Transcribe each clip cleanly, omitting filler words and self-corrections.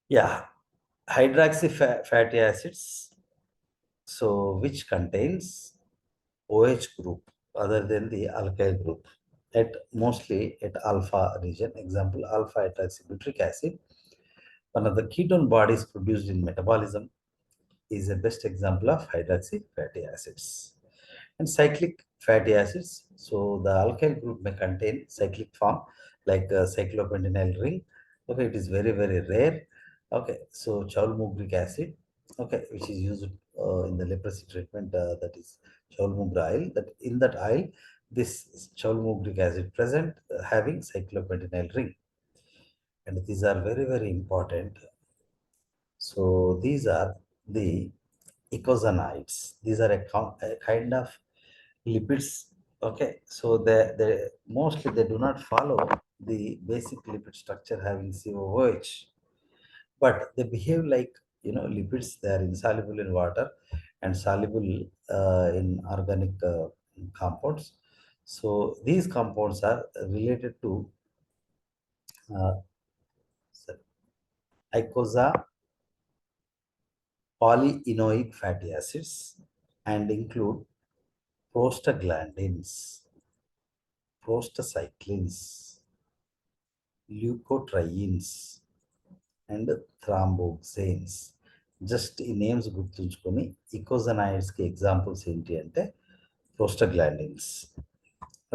Yeah, fatty acids, so which contains OH group other than the alkyl group at mostly at alpha region. Example, alpha hydroxybutyric acid. One of the ketone bodies produced in metabolism is a best example of hydroxy fatty acids. And cyclic fatty acids. So the alkyl group may contain cyclic form like cyclopentenyl ring. Okay, it is very, very rare. Okay, so chalmugric acid, okay, which is used in the leprosy treatment, that is chalmugra oil. That in that oil, this chalmugric acid present having cyclopentenyl ring, and these are very, very important. So these are the icosanoids. These are a kind of lipids. Okay, so they mostly they do not follow the basic lipid structure having COOH, but they behave like lipids. They are insoluble in water and soluble in organic compounds. So these compounds are related to uh, icosa polyenoic fatty acids and include prostaglandins, prostacyclins, leukotrienes, and thromboxanes. Just ఈ names గుర్తుంచుకొని ఇకోజనాయిడ్స్కి examples ఏంటి అంటే prostaglandins.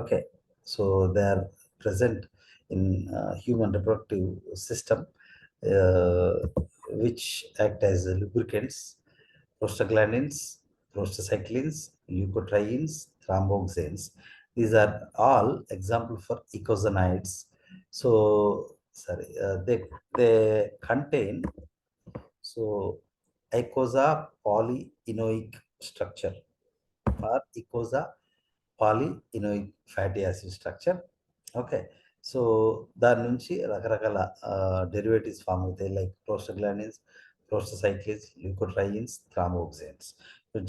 Okay, so they are present in human reproductive system, uh, which act as lubricants. Prostaglandins, prostacyclins, leukotrienes, thromboxanes. These are all example for icosanoids. So, sorry, they contain so icosa polyenoic structure or icosa polyenoic fatty acid structure. Okay, so దాని నుంచి రకరకాల derivatives form అవుతాయి like prostaglandins, prostacyclins, leukotrienes, thromboxanes.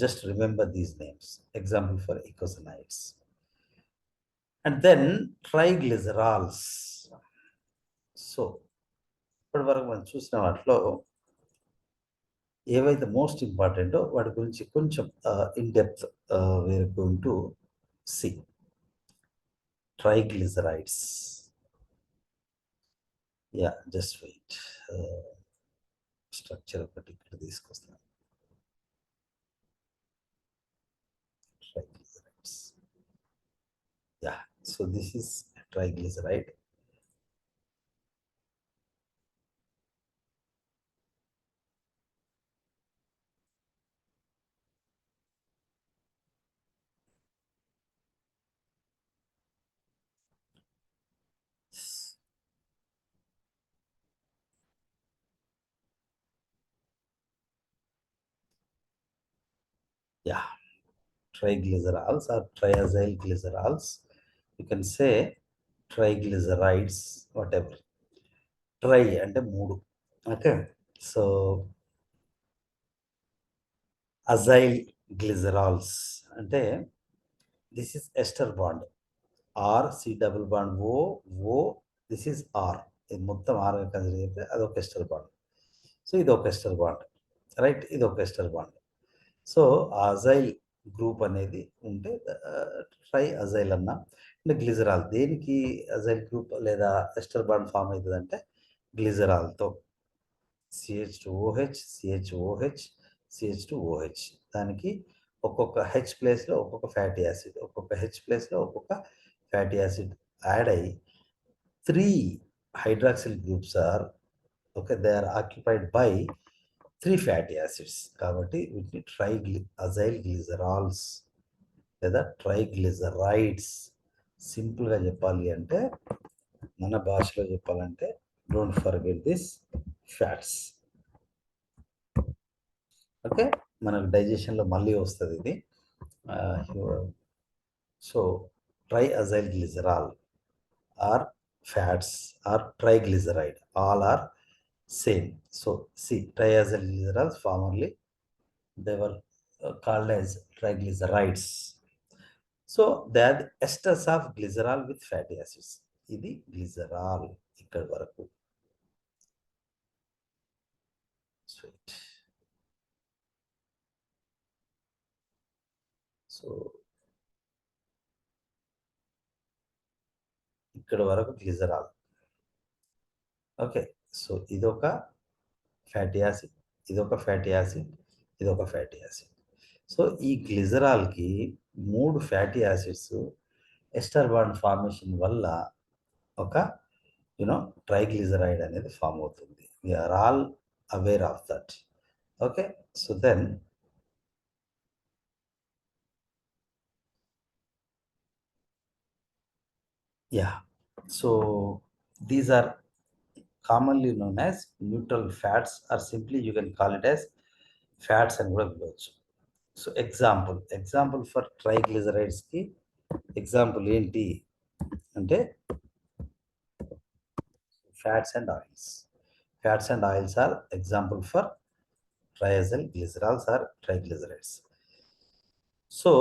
Just remember these names, example for eicosanoids. And then triglycerols. So ఇప్పటి వరకు మనం చూసిన వాటిలో ఏవైతే మోస్ట్ ఇంపార్టెంటో వాటి గురించి కొంచెం in depth we're going to see. Triglycerides. Yeah, just wait. Structure ఒకటి ఇక్కడ తీసుకొస్తాను. Triglycerides. Yeah, so this is triglyceride. Yeah, triglycerols or triazyl glycerols. You can say triglycerides, whatever. Tri అంటే మూడు. ఓకే, సో అజైల్ గ్లిజరాల్స్ అంటే this is ester bond. R C double bond O, O, this is R. ఇది మొత్తం are consider చేస్తే అదొక ester bond. So ఇది ఒక ester bond, right, ఇది ఒక ester bond. So acyl group అనేది ఉంటే ట్రై అజైల్ అన్న. అంటే గ్లిజరాల్ దేనికి అజైల్ గ్రూప్ లేదా ఎస్టర్ బాండ్ ఫామ్ అవుతుంది అంటే గ్లిజరాల్తో CH2OH, CHOH, CH2OH. దానికి ఒక్కొక్క హెచ్ ప్లేస్లో ఒక్కొక్క ఫ్యాటీ యాసిడ్, ఒక్కొక్క హెచ్ ప్లేస్లో ఒక్కొక్క ఫ్యాటీ యాసిడ్ యాడ్ అయ్యి 3 hydroxyl groups are okay, they are occupied by 3 fatty acids. కాబట్టి వీటిని అజైల్ గ్లిజరాల్స్ లేదా ట్రైగ్లిజరైడ్స్. సింపుల్గా చెప్పాలి అంటే, మన భాషలో చెప్పాలంటే don't forget this fats. Okay, మనకు డైజెషన్లో మళ్ళీ వస్తుంది ఇది. So triacyl glycerol or fats or triglyceride, all are same. So see, triazyl glycerols formerly they were called as triglycerides. So they are the esters of glycerol with fatty acids. ఇది glycerol ఇక్కడ వరకు. సో ఇక్కడ వరకు glycerol. Okay, so ఇదొక fatty acid, ఇదొక fatty acid, ఇదొక fatty acid. So ఈ గ్లిజరాల్కి 3 fatty acids ester bond formation వల్ల ఒక ట్రైగ్లిజరైడ్ అనేది ఫామ్ అవుతుంది. We are all aware of that. Okay, so then so these are commonly known as neutral fats, or simply you can call it as fats అని కూడా పిలవచ్చు. So example for triglycerides కి example ఏంటి అంటే fats and oils are example for triacyl glycerols or triglycerides. So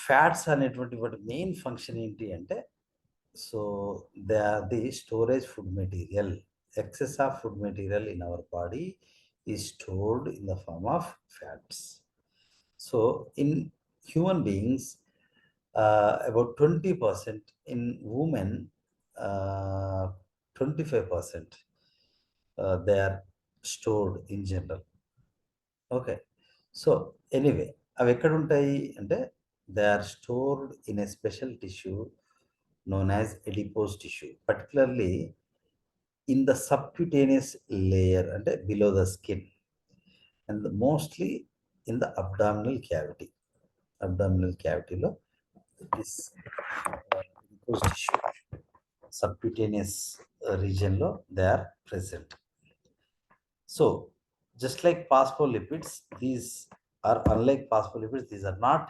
fats అనేటువంటి వాటి main function ఏంటి అంటే, so they are the storage food material. Excess of food material in our body is stored in the form of fats. So in human beings, about 20%, in women 25%, they are stored in general. Okay, so anyway, అవి ఎక్కడ ఉంటాయి అంటే they are stored in a special tissue known as adipose tissue, particularly in the subcutaneous layer and below the skin, and mostly in the abdominal cavity. Lo this adipose tissue, subcutaneous region lo they are present. So just like phospholipids, these are unlike phospholipids, these are not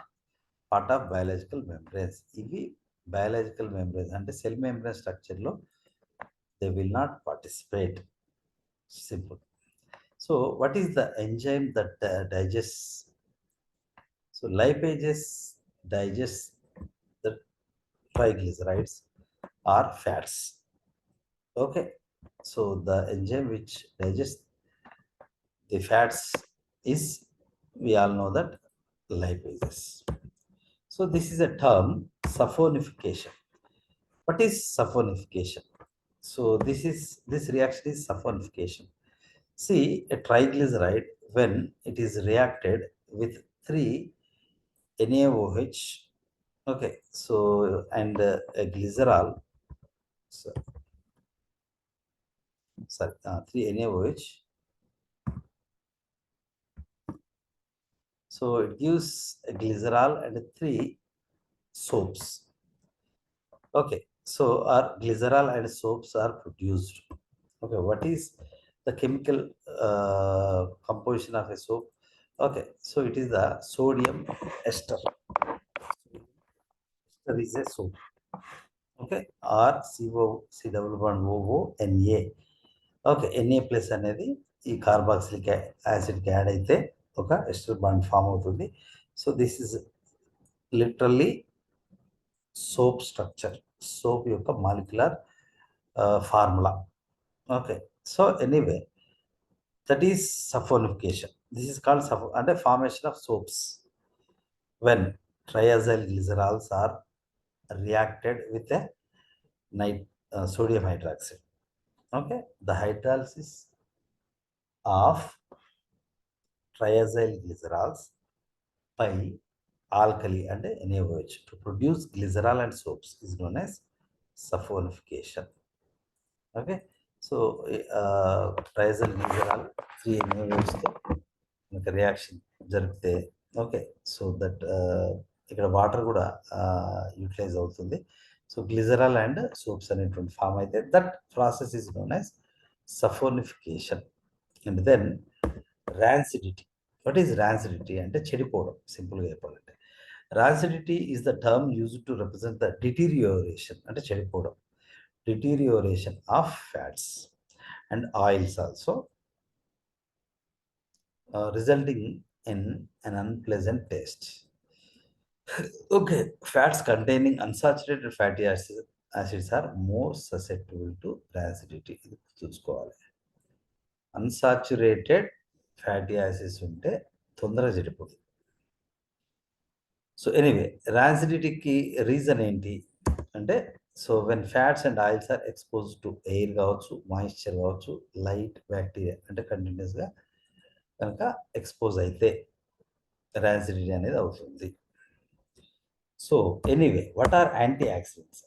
part of biological membranes. Ivi biological membranes ante cell membrane structure lo they will not participate. Simple. So what is the enzyme that digests? So lipases digest the triglycerides or fats. Okay, so the enzyme which digests the fats is, we all know that, lipases. So this is a term, saponification. What is saponification? So this reaction is saponification. See, a triglyceride, when it is reacted with 3 NaOH, okay, so and a glycerol, so, 3 NaOH, so it gives a glycerol and 3 soaps. Okay, so our glycerol and soaps are produced. Okay, what is the chemical composition of a soap? Okay, so it is the sodium ester. Ester is a soap. Okay, or CO C double bond OO Na. Okay, Na plus అనేది ఈ carboxylic యాసిడ్కి add అయితే ఒక ester bond form అవుతుంది. So this is literally soap structure, soap యొక్క molecular formula. Okay, so anyway that is saponification. This is called అంటే formation of soaps when triacyl glycerols are reacted with a sodium hydroxide. Okay, the hydrolysis of triazyl glycerols by alkali and NaOH to produce glycerol and soaps is known as saponification. Okay, so triazyl glycerol 3 NaOH తో reaction జరిపితే, okay, so that ఇక్కడ water కూడా utilise అవుతుంది. So glycerol and soaps అనేటువంటి form అయితే that process is known as saponification. And then rancidity. What is rancidity అంటే చెడిపోవడం, సింపుల్గా చెప్పాలంటే. Rancidity is the term used to represent the deterioration, అంటే చెడిపోవడం, deterioration of fats and oils also, resulting in an unpleasant taste. Okay, fats containing unsaturated fatty acids are more susceptible to acidity. చూసుకోవాలి, unsaturated fatty acids ఉంటే తొందరగా చెడిపోతుంది. So anyway ర్యాన్సిడిటీకి reason ఏంటి అంటే, so when fats and oils are expose to air కావచ్చు, moisture కావచ్చు, light, bacteria అంటే కంటిన్యూస్గా కనుక ఎక్స్పోజ్ అయితే ర్యాన్సిడిటీ అనేది అవుతుంది. So anyway what are anti oxidants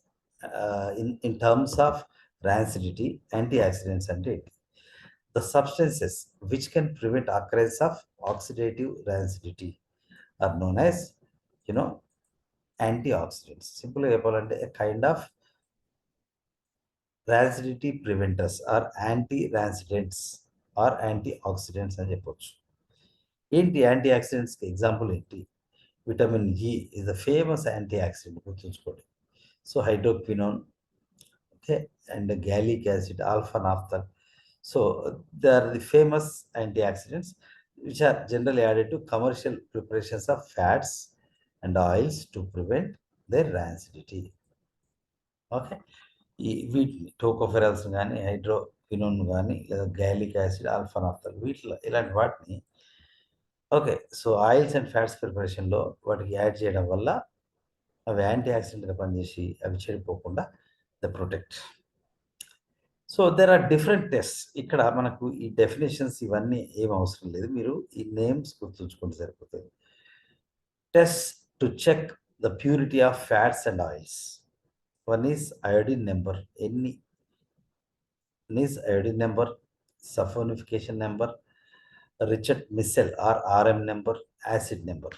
in terms of rancidity? Anti oxidants అంటే the substances which can prevent occurrence of oxidative rancidity are known as, you know, antioxidants. Simply చెప్పాలంటే a kind of rancidity preventers or anti-rancidants or antioxidants అని చెప్పొచ్చు. ఏంటి యాంటీ ఆక్సిడెంట్స్కి example ఏంటి? Vitamin E is the famous antioxidant, గుర్తుంచుకోండి. So hydroquinone, okay, and gallic acid, alpha naphthol. So they are the famous antioxidants which are generally added to commercial preparations of fats and oils to prevent their rancidity. Okay, ఈ వీటిని tocopherols కానీ, hydroquinone కానీ, లేదా gallic acid, alpha నాఫ్థల్, వీటిలో ఇలాంటి వాటిని okay, so oils and fats ప్రిపరేషన్లో వాటికి యాడ్ చేయడం వల్ల అవి యాంటీ ఆక్సిడెంట్గా పనిచేసి అవి చెడిపోకుండా the protect. So there are different test. ఇక్కడ మనకు ఈ డెఫినేషన్స్ ఇవన్నీ ఏం అవసరం లేదు, మీరు ఈ నేమ్స్ గుర్తుంచుకుంటే సరిపోతుంది. Test to check the purity of fats and oils. One is iodine number, ఎన్ని is iodine number, saponification number, Richard Meissl or RM number, acid number.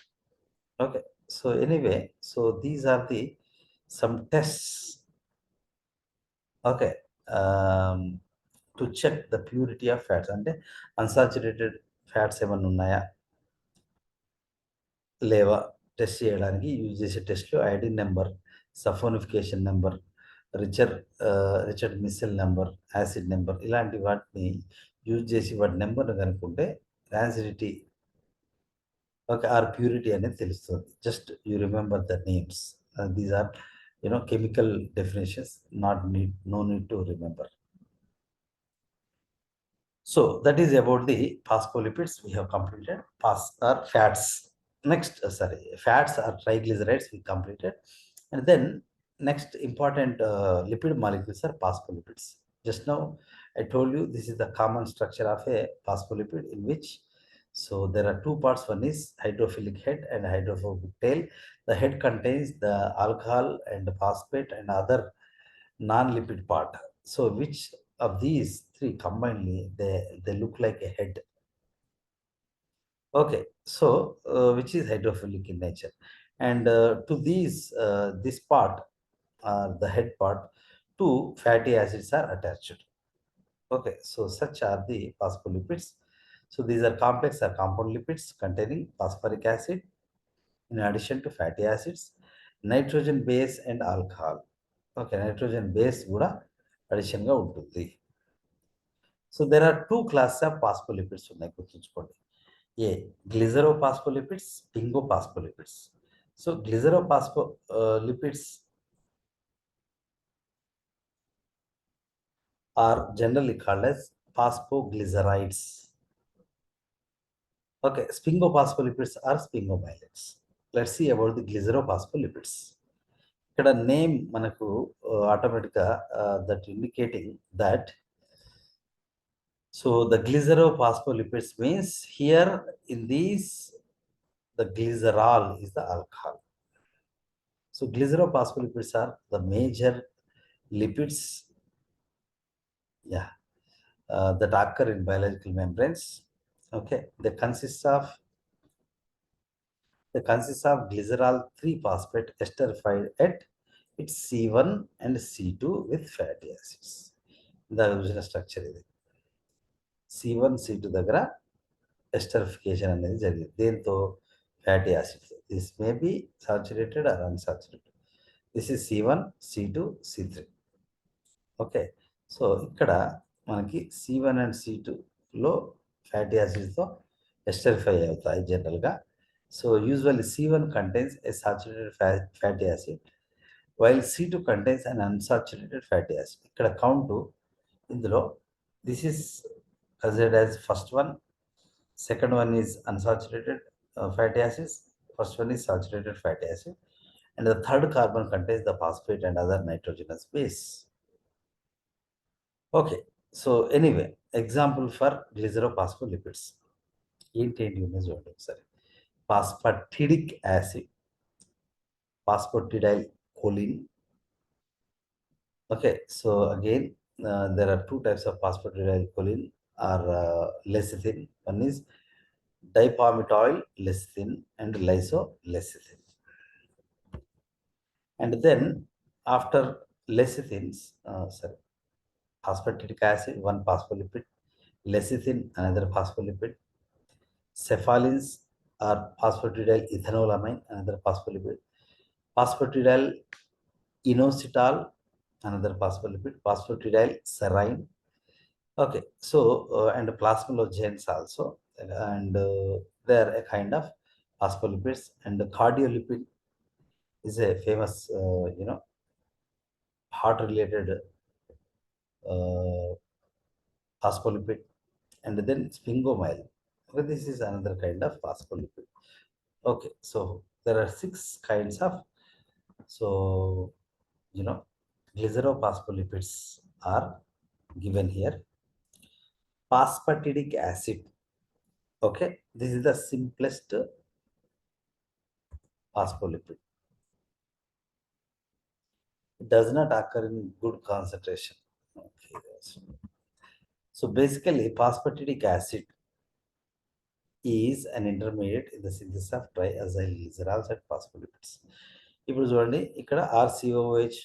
Okay, so anyway, so these are the some tests, okay, to check the purity of fats. అంటే unsaturated fats ఏమైనా ఉన్నాయా లేవా test చేయడానికి use చేసే టెస్ట్లు iodine number, saponification number, Richard Meissl number, acid number, ఇలాంటి వాటిని use చేసి వాటి నెంబర్ను కనుక్కుంటే ర్యాన్సిడిటీ ఓకే ఆర్ ప్యూరిటీ అనేది తెలుస్తుంది. Just you remember the names. These are chemical definitions, no need to remember. So that is about the phospholipids. We have completed fats. Next, fats or triglycerides we completed. And then next important lipid molecules are phospholipids. Just now I told you this is the common structure of a phospholipid, in which so there are two parts. One is hydrophilic head and hydrophobic tail. The head contains the alcohol and phosphate and other non-lipid part. So which of these three combinedly they look like a head? Okay, so which is hydrophilic in nature, and to this part, the head part, two fatty acids are attached. Okay, so such are the phospholipids. So these are complex or compound lipids containing phosphoric acid in addition to fatty acids, nitrogen base and alcohol. Okay, nitrogen base కూడా addition గా ఉంటుంది. So there are two classes of phospholipids ఉన్నాయి, గుర్తుంచుకోండి. A glycerophospholipids, sphingophospholipids. So glycerophospholipids are generally called as phosphoglycerides. Okay, sphingophospholipid are sphingomyelids. Let's see about the glycerophospholipids. ఇక్కడ name మనకు ఆటోమేటిక్గా that indicating that so the glycerophospholipids means here in these the glycerol is the alcohol. So glycerophospholipids are the major lipids, yeah, that occur in biological membranes. Okay, they consist of glycerol 3-phosphate esterified at its C1 and C2 with fatty acids. The original structure is C1 C2 దగ్గర esterification అనేది జరిగింది. దేంతో? Fatty acids. This may be saturated or unsaturated. This is C1 C2 C3. Okay, so ఇక్కడ మనకి C1 and C2లో fatty యాసిడ్స్తో ఎస్టరిఫై అవుతాయి జనరల్గా. So usually C1 contains a saturated fatty acid while C2 contains an unsaturated fatty acid. ఇక్కడ count ఇందులో this is considered as first one, second one is unsaturated fatty acids, First one is saturated fatty acid, and the third carbon contains the phosphate and other nitrogenous base. Okay, so anyway, example for glycerophospholipids. ఏంటి ఉన్నాయి చూడండి ఒకసారి. Phosphatidic acid, phosphatidyl choline. Okay, so again, there are two types of phosphatidyl choline or lecithin. One is dipalmitoyl lecithin and lysolecithin. And then after lecithins, phosphatidic acid, one phospholipid, lecithin, another phospholipid, cephalins or phosphatidyl ethanolamine, another phospholipid, phosphatidyl inositol, another phospholipid, phosphatidyl serine. Okay, so and plasmalogens also, and they are a kind of phospholipids. And the cardiolipid is a famous, heart related phospholipid, and then sphingomyelin. Okay, this is another kind of phospholipid. Okay, so there are 6 kinds of, so glycerophospholipids are given here. Phosphatidic acid. Okay, this is the simplest phospholipid. It does not occur in good concentration. Okay, so basically, phosphatidic acid is an intermediate in the synthesis of triazyl glycerols and phospholipids. ఇప్పుడు చూడండి, ఇక్కడ ఆర్సిఓహెచ్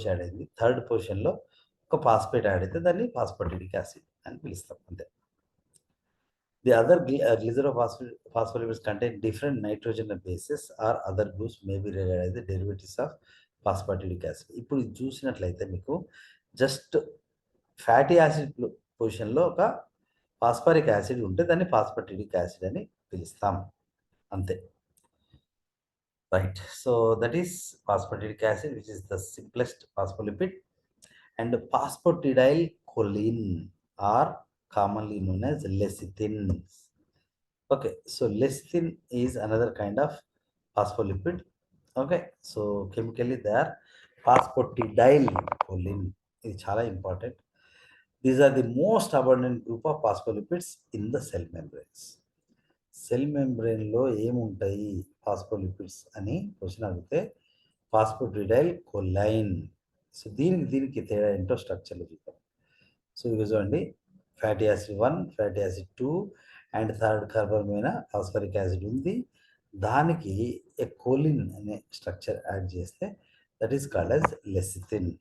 add అయింది. Third పొజిషన్లో ఒక phosphate add అయితే దాన్ని ఫాస్ఫాటిడిక్ acid అని పిలుస్తాం అంతే. The other glycerophospholipids contain different nitrogen bases or other groups may be regarded as the derivatives of phosphatidic acid. ఇప్పుడు ఇది చూసినట్లయితే మీకు జస్ట్ ఫ్యాటీ యాసిడ్ పొజిషన్లో ఒక ఫాస్ఫరిక్ యాసిడ్ ఉంటే దాన్ని ఫాస్ఫాటిడిక్ యాసిడ్ అని పిలుస్తాం అంతే. Right, so that is phosphatidic acid which is the simplest phospholipid. And phosphatidyl choline are commonly known as lecithin. Okay, so lecithin is another kind of phospholipid. Okay, so chemically they are phosphatidyl choline. It's చాలా important. These are the most abundant group of phospholipids in the cell membranes. Cell మెంబ్రెయిన్లో ఏముంటాయి phospholipids అని question అడిగితే ఫాస్ఫోటిడైల్ కొలైన్. So దీనికి తేడా ఏంటో స్ట్రక్చర్లో చూద్దాం. So ఇవి చూడండి, fatty acid 1, fatty acid 2 and third carbon మీద ఫాస్ఫరిక్ యాసిడ్ ఉంది. దానికి ఏ కోలిన్ అనే స్ట్రక్చర్ యాడ్ చేస్తే that is called as lecithin.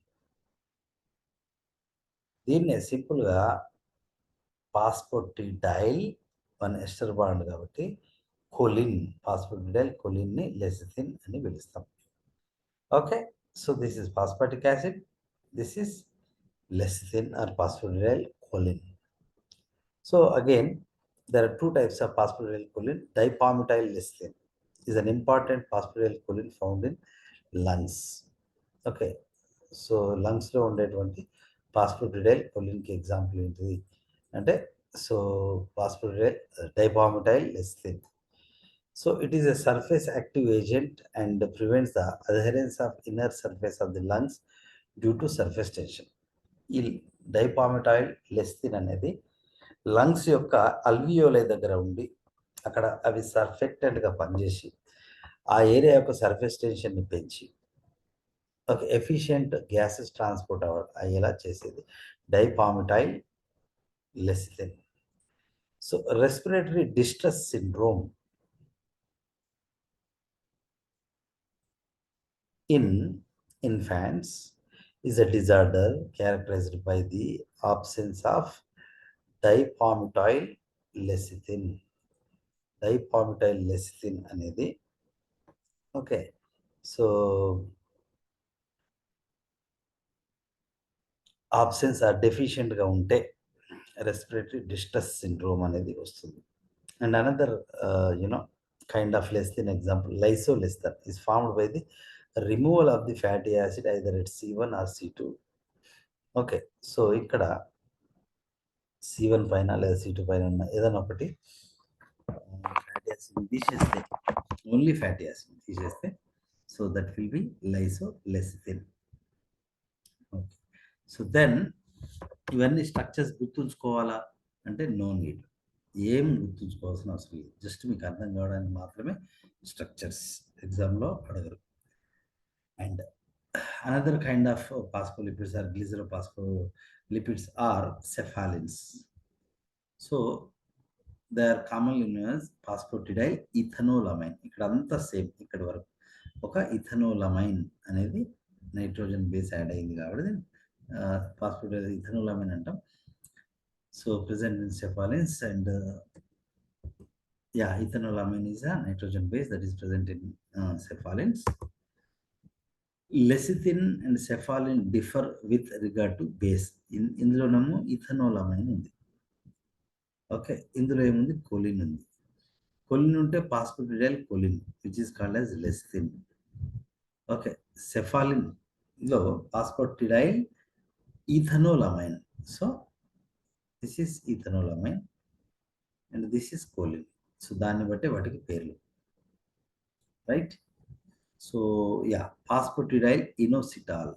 దీన్ని సింపుల్గా ఫాస్ఫోటిడైల్, 1 ఎస్టర్ బాండ్ కాబట్టి కోలిన్, ఫాస్ఫోటిడైల్ కోలిన్ని లెసిథిన్ అని పిలుస్తాం. Okay, so this is phosphatic acid, this is lecithin or phosphatidyl choline. So again, there are 2 types of phosphatidyl choline. Dipalmityl lecithin is an important phosphatidyl choline found in lungs. Okay, so lungs లో ఉండేటువంటి phosphatidyl choline కి example ఏంటిది అంటే, so phosphatidyl dipalmityl lecithin. So it is a surface active agent and prevents the adherence of inner surface of the lungs due to surface tension. ఈ డైపామిటైల్ lecithin అనేది lungs యొక్క alveoli దగ్గర ఉండి అక్కడ అవి సర్ఫెక్టెంట్గా పనిచేసి ఆ ఏరియా యొక్క సర్ఫేస్ టెన్షన్ని పెంచి ఒక ఎఫిషియంట్ గ్యాసెస్ ట్రాన్స్పోర్ట్ అయ్యేలా చేసేది dipalmitoyl lecithin. So respiratory distress syndrome in infants is a disorder characterized by the absence of dipalmityl lecithin. Dipalmityl lecithin అనేది ఓకే, సో ఆబ్సెన్స్ ఆర్ డెఫిషియెంట్గా ఉంటే రెస్పిరేటరీ డిస్ట్రెస్ సిండ్రోమ్ అనేది వస్తుంది. And another kind of lecithin example, lysolecithin is formed by the removal of the fatty acid either at C1 or C2. Okay, so ఇక్కడ C1 పైన లేదా C2 పైన ఉన్న ఏదైనా ఒకటి ఫ్యాటీ యాసిడ్ తీసేస్తే ఓన్లీ ఫ్యాటీ యాసిడ్ తీసేస్తే so that will be lysolecithin. Okay, so then ఇవన్నీ స్ట్రక్చర్స్ గుర్తుంచుకోవాలా అంటే నో నీడ్, ఏం గుర్తుంచుకోవాల్సిన అవసరం లేదు, జస్ట్ మీకు అర్థం కావడానికి మాత్రమే స్ట్రక్చర్స్ ఎగ్జామ్లో అడగరు. And another kind of phospholipids or glycerophospholipids are cephalins. So they are commonly known as phosphatidyl ethanolamine. ఇక్కడ అంతా సేమ్, ఇక్కడ వరకు ఒక ఇథనోలమైన్ అనేది నైట్రోజన్ బేస్ యాడ్ అయింది కాబట్టి ఫాస్ఫటిడైల్ ఇథనోలమైన్ అంటాం. So present in cephalins and ethanolamine is a nitrogen base that is present in cephalins. Lecithin and cephalin differ with regard to base. ఇందులోనేమో ఇథనోలమైన్ ఉంది. ఓకే, ఇందులో ఏముంది, కొలిన్ ఉంది. కొలిన్ ఉంటే phosphatidyl choline which is called as lecithin. Okay, cephalin లో phosphatidyl ethanolamine. So this is ethanolamine and this is choline. So దాన్ని బట్టి వాటికి పేర్లు, right. So phosphatidyl inositol.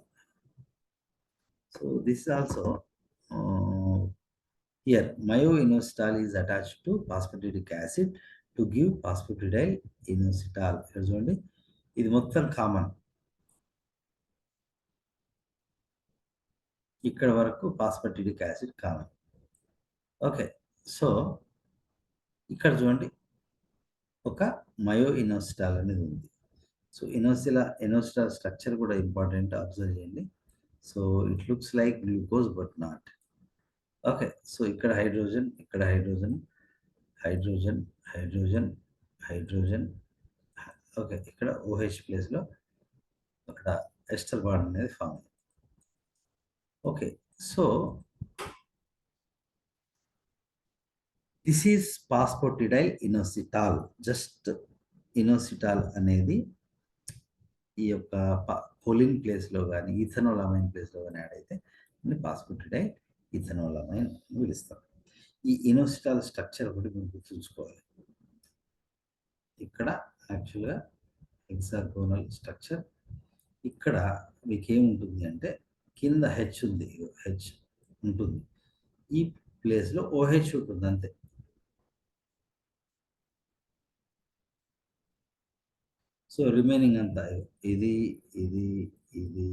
So this is also here myo-inositol is attached to phosphatidic acid to give phosphatidyl inositol. ఇక్కడ చూడండి, ఇది మొత్తం common, ఇక్కడ వరకు phosphatidic acid common. Okay, so ఇక్కడ చూడండి ఒక మయో-ఇనోసిటాల్ అనేది ఉంది. సో ఇనోసిటాల్ స్ట్రక్చర్ కూడా ఇంపార్టెంట్, అబ్జర్వ్ చేయండి. So it looks like glucose but not. Okay, so ఇక్కడ హైడ్రోజన్, ఇక్కడ hydrogen, hydrogen, hydrogen, hydrogen. Okay, ఇక్కడ OH ప్లేస్లో అక్కడ ఎస్టర్ బాండ్ అనేది ఫామ్ అయింది. Okay, so this is phosphatidyl inositol. Just inositol అనేది ఈ యొక్క కొలిన్ ప్లేస్లో కానీ ఇథనోలమైన్ ప్లేస్లో కానీ యాడ్ అయితే ఫాస్ఫటిడైల్ ఇథనోలమైన్ పిలుస్తాం. ఈ ఇనోసిటాల్ స్ట్రక్చర్ ఒకటి మీరు గుర్తుంచుకోవాలి. ఇక్కడ యాక్చువల్గా హెక్సాగోనల్ స్ట్రక్చర్, ఇక్కడ మీకు ఏముంటుంది అంటే కింద హెచ్ ఉంది, హెచ్ ఉంటుంది, ఈ ప్లేస్లో OH ఉంటుంది అంతే. సో రిమైనింగ్ అంతా ఇది ఇది ఇది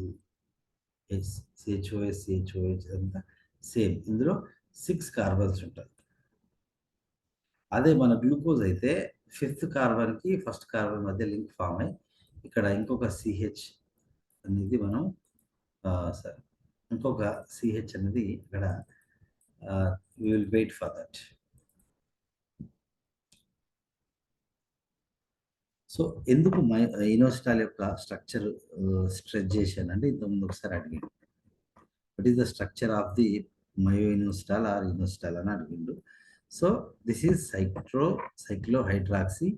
CHOH అంతా సేమ్. ఇందులో 6 కార్బన్స్ ఉంటాయి. అదే మన గ్లూకోజ్ అయితే 5th కార్బన్కి 1st కార్బన్ మధ్య లింక్ ఫామ్ అయ్యి ఇక్కడ ఇంకొక CH అనేది మనం సరే ఇంకొక CH అనేది ఇక్కడ we will wait for that. So ఎందుకు ఇనోసిటాల్ యొక్క స్ట్రక్చర్ స్ట్రెచ్ చేశాను అంటే ఇంతకుముందు ఒకసారి అడిగాడు, what is the structure of the myo inositol or inositol అని అడిగిండు. So this is cyclohydroxy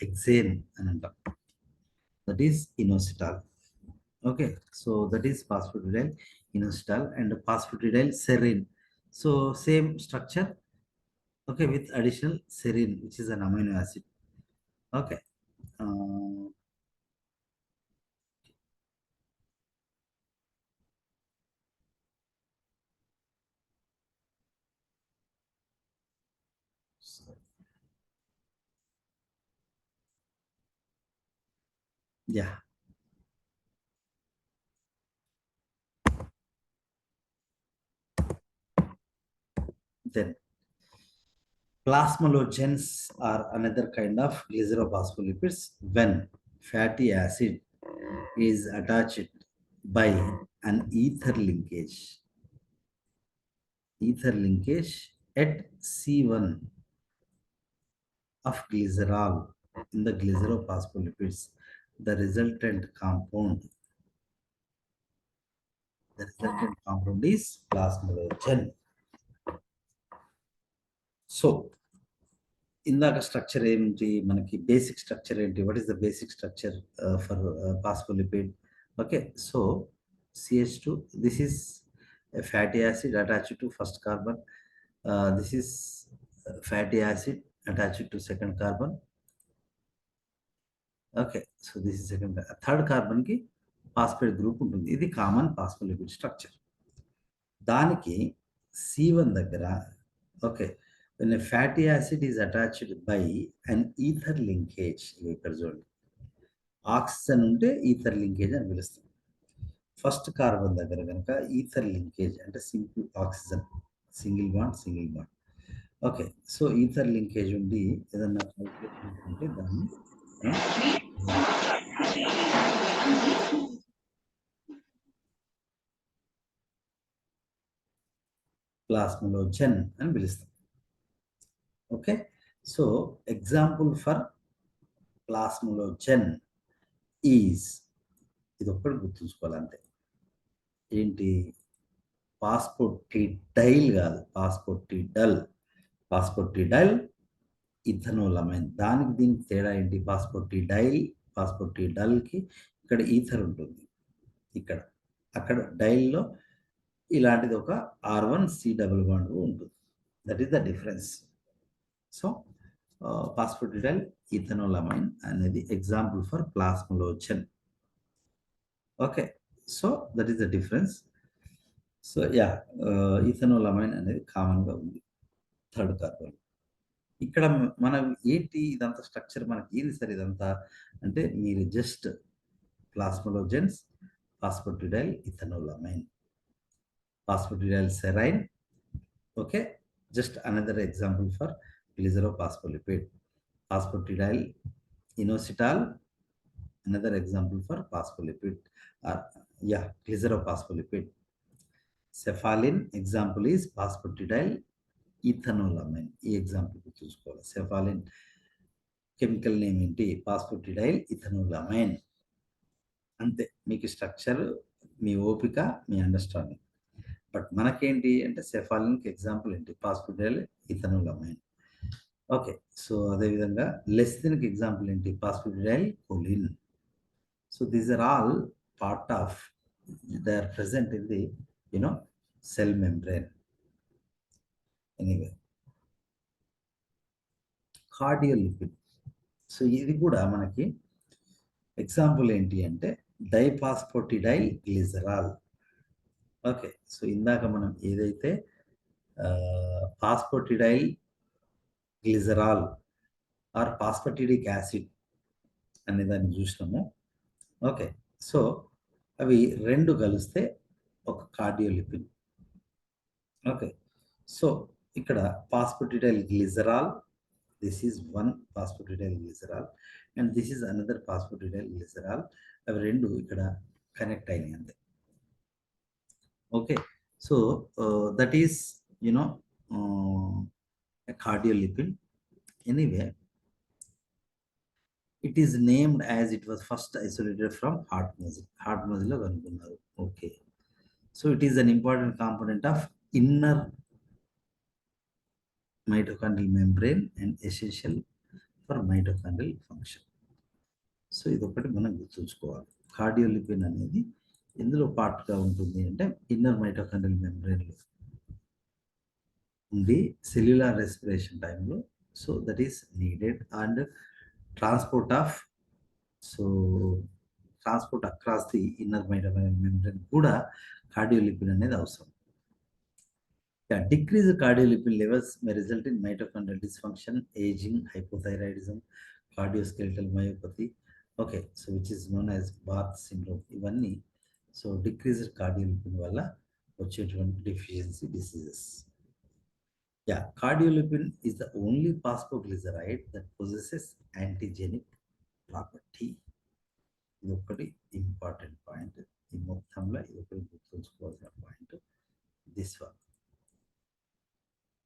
hexane అని అంటాం, that is inositol. Okay, so that is phosphatidyl inositol and phosphatidyl serine. So same structure, okay, with additional serine which is an amino acid. Okay, yeah, then plasmalogens are another kind of glycerophospholipids when fatty acid is attached by an ether linkage at C1 of glycerol in the glycerophospholipids. The resultant compound is plasmalogen. So ఇందాక structure ఏంటి, మనకి basic structure ఏంటి, what is the basic structure for phospholipid? Okay, so CH2, this is a fatty acid attached to first carbon, this is fatty acid attached to second carbon, okay. So, this is second. Third కార్బన్‌కి phosphate group ఉంటుంది. ఇది common phospholipid structure. దానికి C1 దగ్గర okay. When a fatty acid is attached by an ether linkage, ఇక్కడ చూడండి. Oxygen ఉంటే ether linkage అని పిలుస్తాం. ఫస్ట్ కార్బన్ దగ్గర గనక ఈథర్ లింకేజ్ అంటే simple oxygen, single bond, single bond. Okay. So, ether linkage ఉండి ఏదన్నా కాలిక్యులేషన్ ఉంటే దాన్ని మనం ప్లాస్మోలోజన్ అని పిలుస్తాం. Okay. So, example for plasmalogen is, ఇదొక్కటి గుర్తుంచుకోవాలి అంతే. ఏంటి? ఫాస్ఫోటిడైల్ కాదు, ఫాస్ఫోటిడల్. ఫాస్ఫోటిడైల్ ఇథనోలమైన్. దానికి దీనికి తేడా ఏంటి? ఫాస్ఫోటిడైల్, ఫాస్ఫోటిడల్‌కి ఇక్కడ ఈథర్ ఉంటుంది. ఇక్కడ. అక్కడ డైల్‌లో ఇలాంటిది ఒక R1C డబుల్ బాండ్ ఉంటుంది. That is the difference. So, phosphatidyl ethanolamine అనేది example for plasmalogen. Okay. So, that is the difference. So, yeah! Ethanolamine అనేది కామన్‌గా ఉంది థర్డ్ కార్బన్. ఇక్కడ మనం ఏంటి ఇదంతా స్ట్రక్చర్ మనకి ఏంది సార్ ఇదంతా? అంటే మీరు just plasmalogens, phosphatidyl ethanolamine, phosphatidyl serine. Okay. Just another example for glycerophospholipid. Phosphatidyl inositol, another example for phospholipid. Glycerophospholipid. Cephalin example is phosphatidyl ethanolamine. ఈ ఎగ్జాంపుల్ చూసుకోవాలి. సెఫాలిన్ కెమికల్ నేమ్ ఏంటి? ఫాస్ఫోటిడైల్ ఇథనోలమైన్. అంతే. మీకు స్ట్రక్చర్, మీ ఓపిక, మీ అండర్‌స్టాండింగ్. బట్ మనకేంటి అంటే సెఫాలిన్‌కి example ఏంటి? ఫాస్ఫోటిడైల్ ఇథనోలమైన్. Okay. So, అదేవిధంగా లెసిథిన్‌కి ఎగ్జాంపుల్ ఏంటి? Phosphatidyl choline. So, these are all part of, they are present in the cell membrane. Anyway, cardiolipid. So, ఇది కూడా మనకి ఎగ్జాంపుల్ ఏంటి అంటే డైఫాస్ఫోటిడైల్ గ్లిజరాల్. ఓకే. సో, ఇందాక మనం ఏదైతే ఫాస్ఫోటిడైల్ గ్లిజరాల్ ఆర్ ఫాస్ఫటిడిక్ యాసిడ్ అనే దాన్ని చూసినాము. ఓకే. సో, అవి 2 కలిస్తే ఒక కార్డియోలిపిడ్. ఓకే. సో, ఇక్కడ phosphatidyl glycerol, this is one phosphatidyl glycerol and this is another phosphatidyl glycerol. అవి 2 ఇక్కడ కనెక్ట్ అయినాయి అంతే. Okay. So, that is a cardiolipin. Anyway, it is named as it was first isolated from heart muscle. Heart muscle లో కనుక్కున్నారు. Okay. So, it is an important component of inner mitochondrial membrane and essential for mitochondrial function. So, ఇదొకటి మనం గుర్తుంచుకోవాలి. Cardiolipin అనేది ఎందులో పార్ట్‌గా ఉంటుంది అంటే inner mitochondrial మెంబ్రేన్‌లో ఉండి సెల్యులార్ రెస్పిరేషన్ టైంలో, so, that is needed and transport across the inner mitochondrial membrane కూడా కార్డియోలిపిన్ అనేది అవసరం. Decreased cardiolipin levels may result in mitochondrial dysfunction, aging, hypothyroidism, cardiovascular myopathy. Okay, so which is known as Barth syndrome. ఇవన్నీ so decreased cardiolipin వల్ల వచ్చేటువంటి deficiency diseases. Cardiolipin is the only phosphoglyceride that possesses antigenic property. ఇది ఒకటి important point. ఈ మొత్తంలో ఇది ఒకటి గుర్తుంచుకోవాల్సిన పాయింట్. దిస్ వన్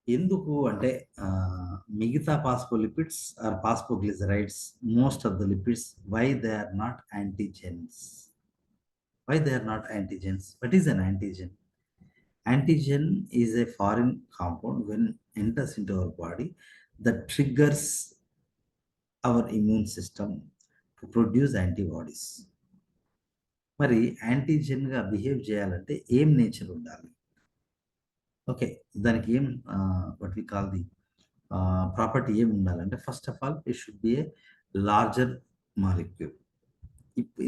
ఎందుకు అంటే మిగతా phospholipids or phosphoglycerides, most of the lipids, why they are not antigens? Why they are not antigens? What is an antigen? Antigen is a foreign compound when enters into our body that triggers our immune system to produce antibodies. మరి యాంటీజెన్గా behave చేయాలంటే ఏం nature ఉండాలి? Okay. దానికి ఏం what we call the property ఏం ఉండాలంటే first of all it should be a larger molecule.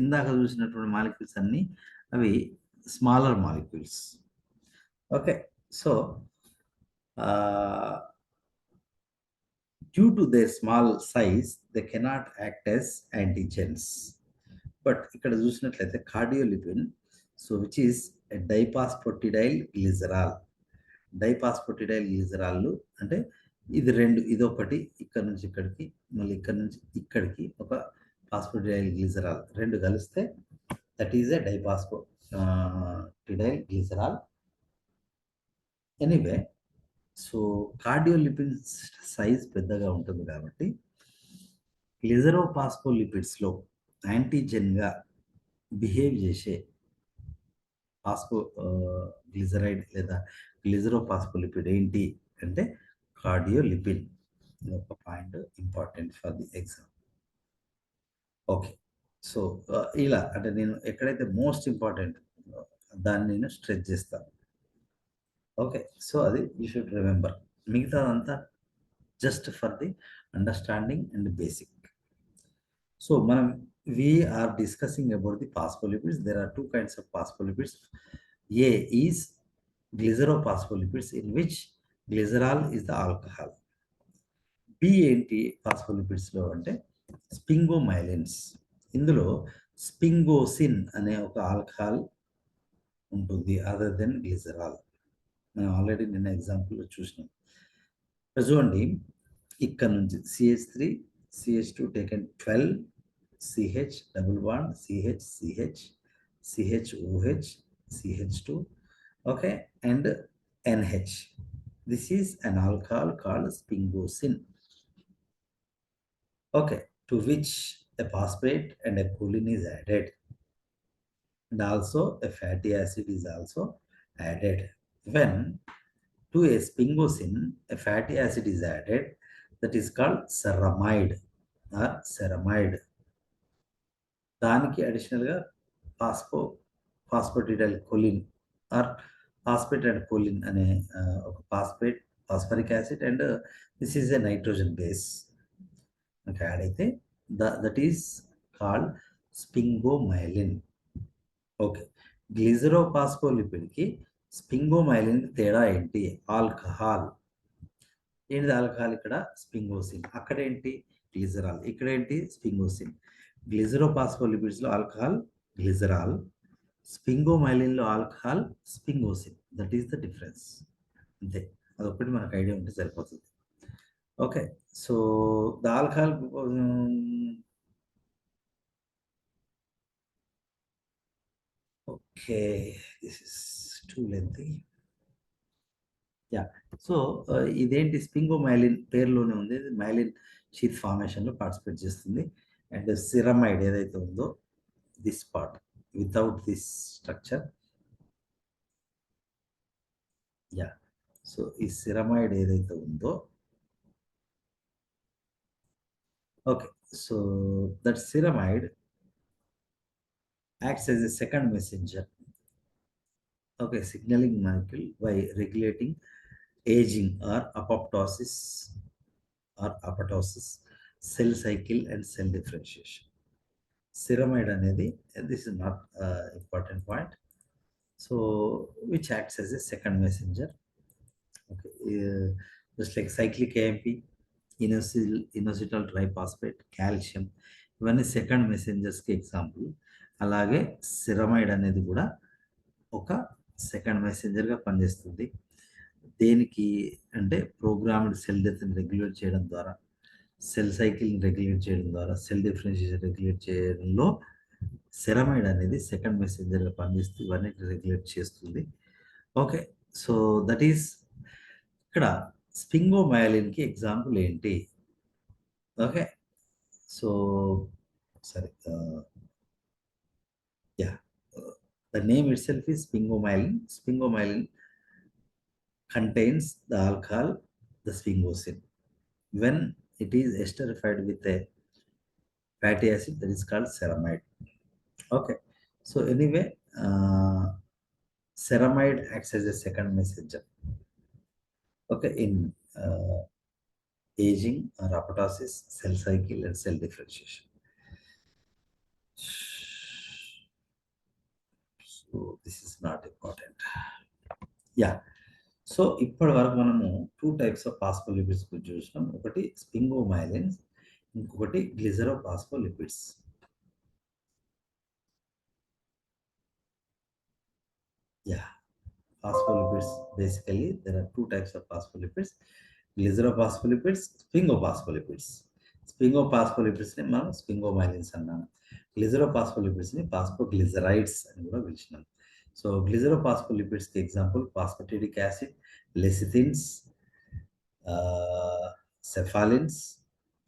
ఇందాక చూసినటువంటి మాలిక్యూల్స్ అన్నీ అవి smaller molecules. Okay, so due to their small size they cannot act as antigens. But ఇక్కడ చూసినట్లయితే cardiolipin, so which is డైపాస్పోటిడైల్ glycerol. డైపాస్పోటిడైల్ గ్లిజరాళ్ళు అంటే ఇది రెండు, ఇదొకటి ఇక్కడ నుంచి ఇక్కడికి, మళ్ళీ ఇక్కడ నుంచి ఇక్కడికి ఒక పాస్పోటిడైల్ గ్లిజరాల్ రెండు కలిస్తే that is a diphosphatidyl glycerol. Anyway, so cardiolipin size పెద్దగా ఉంటుంది కాబట్టి గ్లిజరోపాస్పోలిపిడ్స్లో యాంటీజెన్గా బిహేవ్ చేసే గ్లిజరైడ్ లేదా గ్లిజరోపాస్పోలిపిడ్ ఏంటి అంటే కార్డియోలిపిన్. ఇది ఒక point important for the exam. Okay, so ఇలా అంటే నేను ఎక్కడైతే మోస్ట్ ఇంపార్టెంట్ దాన్ని నేను స్ట్రెచ్ చేస్తాను. ఓకే, సో అది యూ షుడ్ రిమెంబర్. మిగతాదంతా just for the understanding and basic. So మనం we are discussing about the phospholipids. There are two kinds of phospholipids. A is glycerophospholipids, in which glycerol is the alcohol. B ఏంటి phospholipids లో అంటే స్పింగోమైలిన్స్. ఇందులో స్పింగోసిన్ అనే ఒక alcohol ఉంటుంది other then glycerol. మనం already నిన్న ఎగ్జాంపుల్లో చూసినాం. చూడండి, ఇక్కడ నుంచి CH3 CH2 taken 12 CH double bond CH CH CHOH CH2, okay, and NH. This is an alcohol called sphingosine, okay, to which a phosphate and a choline is added, and also a fatty acid is also added. When to a sphingosine a fatty acid is added, that is called ceramide or ceramide. దానికి అడిషనల్గా phosphatidyl choline or phosphate and choline అనే ఒక phosphoric acid and this is a nitrogen base add అయితే that is called sphingomyelin. Okay, గ్లిజరోపాస్పోలిపిడ్కి sphingomyelin తేడా ఏంటి? Alcohol. ఏంటిది alcohol? ఇక్కడ స్పింగోసిన్. అక్కడేంటి? గ్లిజరాల్. ఇక్కడేంటి? స్పింగోసిన్. గ్లిజరోపాస్ఫోలిపిడ్స్లో ఆల్కహాల్ గ్లిజరాల్, స్పింగోమైలిన్లో alcohol sphingosine. That is the difference. అంతే, అదొకటి మనకు ఐడియా ఉంటే సరిపోతుంది. Okay, so the alcohol okay, this is too lengthy. Yeah, so ఇదేంటి? స్పింగోమైలిన్ పేరులోనే ఉంది, మైలిన్ షీత్ ఫార్మేషన్లో పార్టిసిపేట్ చేస్తుంది. అండ్ సిరమైడ్ ఏదైతే ఉందో, this part without this structure, yeah, so ఈ సిరమైడ్ ఏదైతే ఉందో, okay, so that ceramide acts as a second messenger, okay, signaling molecule by regulating aging or apoptosis cell cycle and cell differentiation. Ceramide అనేది, this is not important point, so which acts as a second messenger, okay, just like cyclic AMP, inositol triphosphate, calcium, ఇవన్నీ second మెసెంజర్స్కి example. అలాగే ceramide అనేది కూడా ఒక second మెసెంజర్గా పనిచేస్తుంది. దేనికి అంటే programmed cell డెత్ని regulate చేయడం ద్వారా, సెల్ సైకిల్ని రెగ్యులేట్ చేయడం ద్వారా, సెల్ డిఫరెన్షియేషన్ రెగ్యులేట్ చేయడంలో సెరమైడ్ అనేది సెకండ్ మెసెంజర్గా పనిచేస్తూ ఇవన్నీ రెగ్యులేట్ చేస్తుంది. ఓకే, సో దట్ ఈస్ ఇక్కడ స్పింగోమైలిన్కి ఎగ్జాంపుల్ ఏంటి? ఓకే, సో సరే, yeah, the name itself is sphingomyelin. Sphingomyelin contains the alcohol, the sphingosine. When it is esterified with a fatty acid, that is called ceramide. Okay, so anyway, ceramide acts as a second messenger, okay, in aging or apoptosis, cell cycle and cell differentiation. So this is not important. Yeah. So ఇప్పటి వరకు మనము 2 types of phospholipids గురించి చూసినాం. ఒకటి స్పింగోమైలిన్స్, ఇంకొకటి గ్లిజరోఫాస్ఫోలిపిడ్స్. Yeah. Phospholipids, basically there are 2 types of phospholipids: glycerophospholipids, sphingophospholipid. Sphingophospholipid ని మనం స్పింగోమైలిన్స్ అన్నాము. గ్లిజరోఫాస్ఫోలిపిడ్స్ ని ఫాస్ఫోగ్లిజరైడ్స్ అని కూడా పిలిచినాం. సో గ్లిజరోఫాస్ఫోలిపిడ్స్ కి example phosphatidic acid, lecithins, cephalins,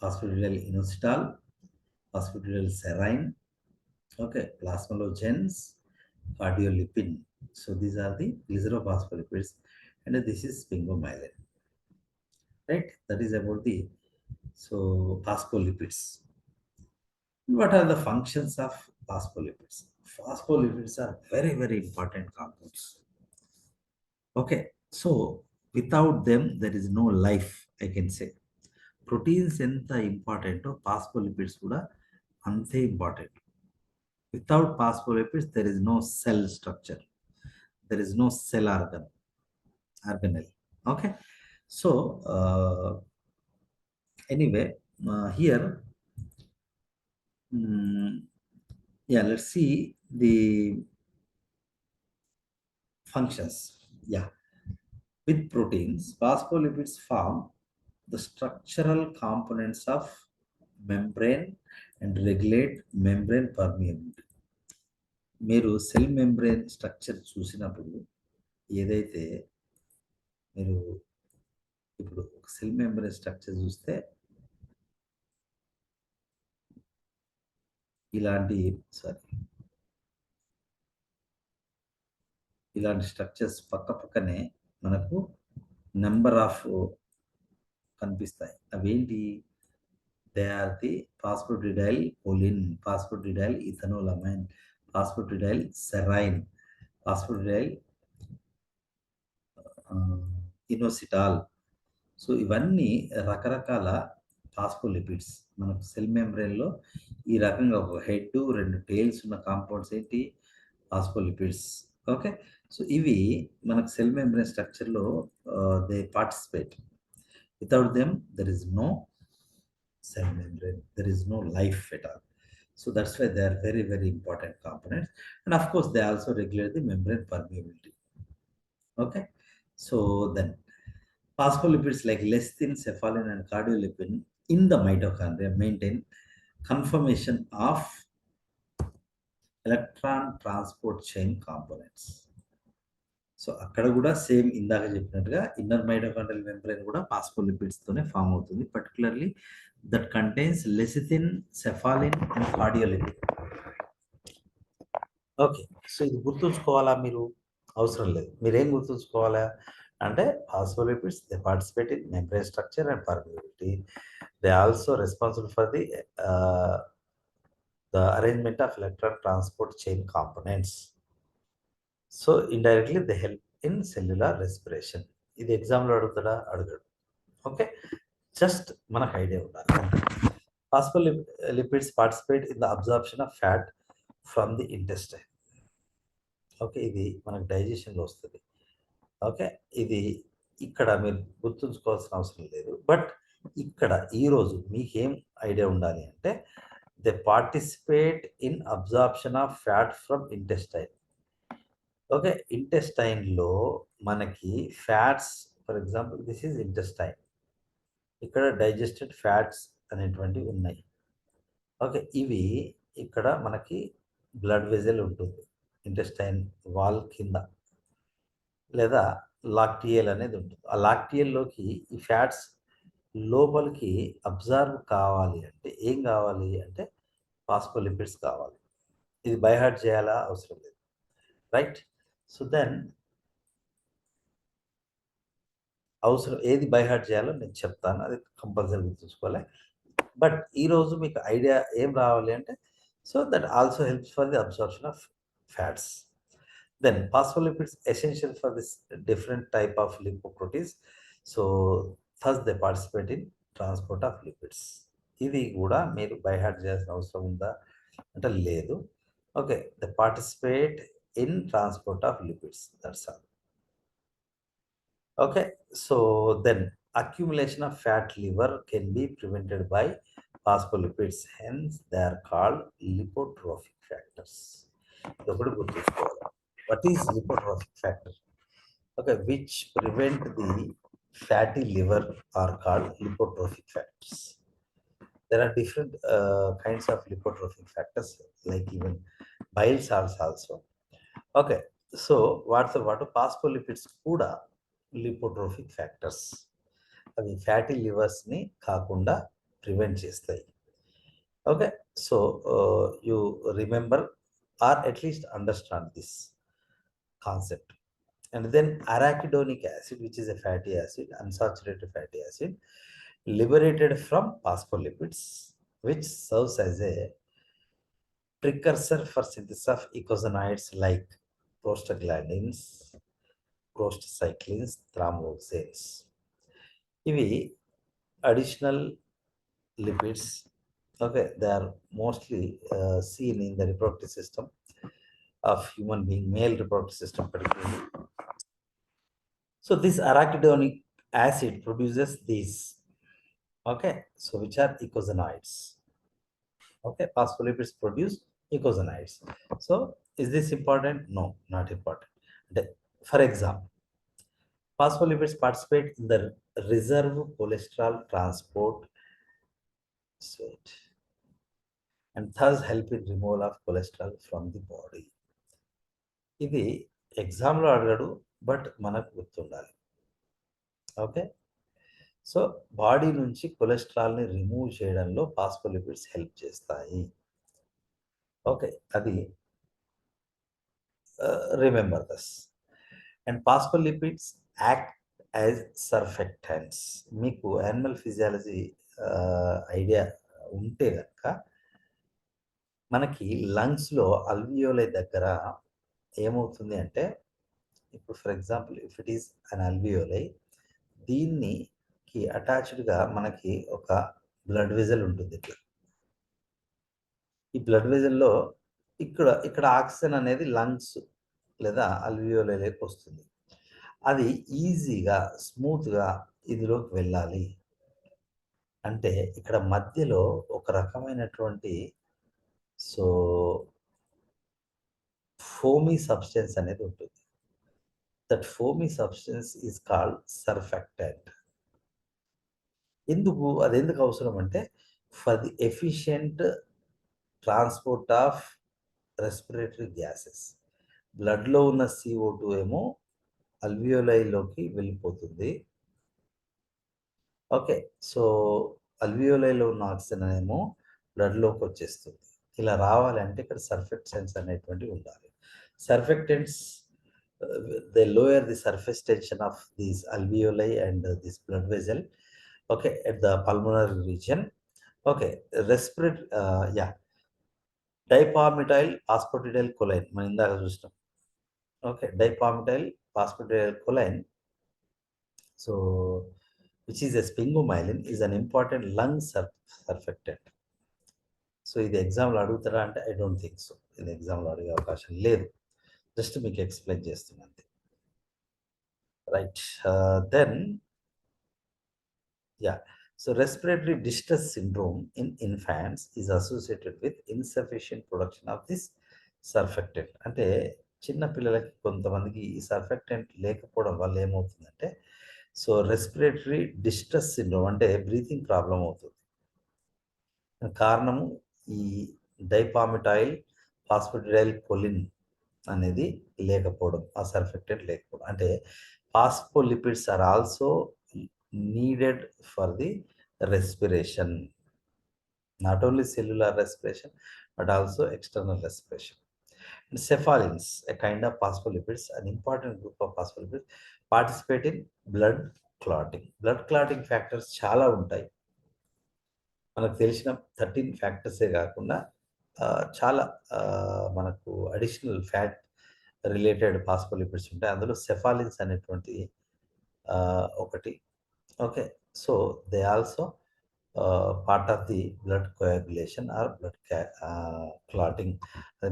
phosphatidyl inositol, phosphatidyl serine, okay, plasmalogens, cardiolipin. So these are the glycerophospholipids, and this is sphingomyelin, right? That is about the phospholipids. What are the functions of phospholipids? Phospholipids are very, very important compounds. Okay, so without them there is no life, I can say. Proteins ఎంత important, phospholipids కూడా అంతే important. Without phospholipids, there is no cell structure. There is no cell organelle. Okay. So, anyway, here, yeah, let's see the functions. Yeah. With proteins, phospholipids form the structural components of membrane and regulate membrane permeability. మీరు cell membrane structure చూసినప్పుడు ఏదైతే మీరు ఇప్పుడు ఒక cell membrane structure చూస్తే ఇలాంటి structures పక్క పక్కనే మనకు నెంబర్ ఆఫ్ కనిపిస్తాయి. అవేంటి? They are the phosphatidyl choline, phosphatidyl ethanolamine, phosphatidyl serine, phosphatidyl inositol. So ఇవన్నీ రకరకాల ఫాస్ఫోలిపిడ్స్. మనకు సెల్ మెంబ్రేన్లో ఈ రకంగా ఒక హెడ్, 2 టైల్స్ ఉన్న కాంపౌండ్స్ ఏంటి? ఫాస్ఫోలిపిడ్స్. ఓకే. సో ఇవి మనకు సెల్ మెంబ్రేన్ స్ట్రక్చర్లో they participate. Without them there is no cell membrane, there is no life at all. So that's why they are very, very important components. And of course, they also regulate the membrane permeability. Okay. So then phospholipids like lecithin, cephalin, and cardiolipin in the mitochondria maintain conformation of electron transport chain components. So అక్కడ కూడా same ఇందాక చెప్పినట్టుగా inner mitochondrial membrane కూడా phospholipids తోనే form అవుతుంది. Particularly that contains lecithin, cephalin and cardiolipin. Okay. So ఇది గుర్తుంచుకోవాలా మీరు? అవసరం లేదు. మీరేం గుర్తుంచుకోవాలా అంటే phospholipids they participate in membrane structure and permeability. They also responsible for the arrangement of electron transport chain components. So indirectly they help in cellular respiration. ఇది ఎగ్జామ్లో అడుగుతాడా? అడగడు. ఓకే. జస్ట్ మనకు ఐడియా ఉండాలి. Phospholipids participate in the absorption of fat from the intestine. Okay. ఇది మనకు డైజెషన్లో వస్తుంది. Okay. ఇది ఇక్కడ మీరు గుర్తుంచుకోవాల్సిన అవసరం లేదు. బట్ ఇక్కడ ఈరోజు మీకేం ఐడియా ఉండాలి అంటే they participate in absorption of fat from intestine. Okay. ఇంటెస్టైన్లో మనకి fats, for example this is intestine, ఇక్కడ డైజెస్టెడ్ ఫ్యాట్స్ అనేటువంటివి ఉన్నాయి. ఓకే. ఇవి ఇక్కడ మనకి బ్లడ్ వెజల్ ఉంటుంది ఇంటెస్టైన్ వాల్ కింద, లేదా లాక్టియల్ అనేది ఉంటుంది. ఆ లాక్టియల్లోకి ఈ ఫ్యాట్స్ లోపలికి అబ్జర్వ్ కావాలి అంటే ఏం కావాలి అంటే ఫాస్ఫోలిపిడ్స్ కావాలి. ఇది బైహార్ట్ చేయాలా? అవసరం లేదు. రైట్. సో దెన్ అవసరం ఏది బైహార్ట్ చేయాలో నేను చెప్తాను, అది కంపల్సరీ గుర్తుంచుకోవాలి. బట్ ఈరోజు మీకు ఐడియా ఏం రావాలి అంటే so that also helps for the absorption of fats. Then phospholipids essential for this different type of lipoproteins. So first they participate in transport of lipids. ఇది కూడా మీరు బైహార్ట్ చేయాల్సిన అవసరం ఉందా? అంటే లేదు. Okay. They participate in transport of lipids. That's all. Okay, so then accumulation of fat liver can be prevented by phospholipids, hence they are called lipotrophic factors. ఇది ఒకటి గుర్తుంచుకోవాలి. What is lipotrophic factor? Okay, which prevent the fatty liver are called lipotrophic factors. There are different kinds of lipotrophic factors, like even bile salts also. Okay. So వాటితో పాటు phospholipids కూడా లిపోట్రోఫిక్ factors. అవి fatty లివర్స్‌ని కాకుండా prevent చేస్తాయి. Okay. So, you remember or at least understand this concept. And then arachidonic acid which is a fatty acid, unsaturated fatty acid liberated from phospholipids which serves as a precursor for synthesis of eicosanoids like prostaglandins, prostacyclins, thromboxanes. ఇవి additional lipids. Okay. They are mostly seen in the reproductive system of human being, male reproductive system particularly. So this arachidonic acid produces these, okay, so which are eicosanoids. Okay, phospholipids produce eicosanoids. So is this important? No, not important. For example, phospholipids participate in the reserve cholesterol transport sweat and thus help in removal of cholesterol from the body. ఇది ఎగ్జామ్లో అడగడు, but మనకు గుర్తుండాలి. Okay. So body నుంచి కొలెస్ట్రాల్ని remove చేయడంలో phospholipids help చేస్తాయి. Okay. అది remember this. And phospholipids act as surfactants. మీకు యానిమల్ ఫిజియాలజీ ఐడియా ఉంటే కనుక మనకి లంగ్స్‌లో అల్వియోలై దగ్గర ఏమవుతుంది అంటే, ఇప్పుడు for example if it is an alveoli, దీనికి అటాచ్డ్‌గా మనకి ఒక బ్లడ్ వెసెల్ ఉంటుంది ఇట్లా. ఈ బ్లడ్ వెసెల్‌లో ఇక్కడ ఆక్సిజన్ అనేది లంగ్స్ లేదా అల్వియోలైలోకి వస్తుంది. అది ఈజీగా, స్మూత్‌గా ఇందులోకి వెళ్ళాలి అంటే ఇక్కడ మధ్యలో ఒక రకమైనటువంటి సో ఫోమీ సబ్స్టెన్స్ అనేది ఉంటుంది. That foamy substance is called surfactant. అదెందుకు అవసరం అంటే, for the efficient transport of respiratory gases. బ్లడ్‌లో ఉన్న CO2 ఏమో అల్వియోలైలోకి వెళ్ళిపోతుంది. ఓకే. సో, అల్వియోలైలో ఉన్న ఆక్సిజన్ ఏమో బ్లడ్‌లోకి వచ్చేస్తుంది. ఇలా రావాలంటే ఇక్కడ సర్ఫెక్టెంట్స్ అనేటువంటివి ఉండాలి. Surfactants they lower the surface tension of this alveoli and this blood vessel. Okay. At the pulmonary region. Okay. Yeah! Dipalmitoyl phosphatidyl choline మనం ఇందాక చూసినాం. Okay. Dipalmitoyl phosphatidyl choline, so which is a sphingomyelin, is an important lung surfactant. సో ఇది ఎగ్జామ్‌లో అడుగుతారా అంటే I don't think so. ఇది ఎగ్జామ్‌లో అడిగే అవకాశం లేదు. జస్ట్ మీకు ఎక్స్‌ప్లెయిన్ చేస్తున్నా అంతే. Right. Then yeah! So respiratory distress syndrome in infants is associated with insufficient production of this surfactant. అంటే చిన్న పిల్లలకి కొంతమందికి ఈ సర్ఫెక్టెంట్ లేకపోవడం వల్ల ఏమవుతుందంటే, సో రెస్పిరేటరీ డిస్ట్రెస్ సిండ్రోమ్ అంటే బ్రీతింగ్ ప్రాబ్లమ్ అవుతుంది. కారణము ఈ డైపామిటైల్ ఫాస్ఫాటిడైల్ కొలిన్ అనేది లేకపోవడం, ఆ సర్ఫెక్టెంట్ లేకపోవడం. అంటే phospholipids are also needed for the respiration. Not only cellular respiration but also external respiration. Cephalins, a kind of phospholipids, an important group of phospholipids, participate in blood clotting. Blood clotting factors చాలా ఉంటాయి. మనకు తెలిసిన 13 ఫ్యాక్టర్సే కాకుండా చాలా మనకు additional fat related phospholipids ఉంటాయి. అందులో cephalins అనేటువంటి ఒకటి. Okay. So they also part of the blood coagulation or blood clotting.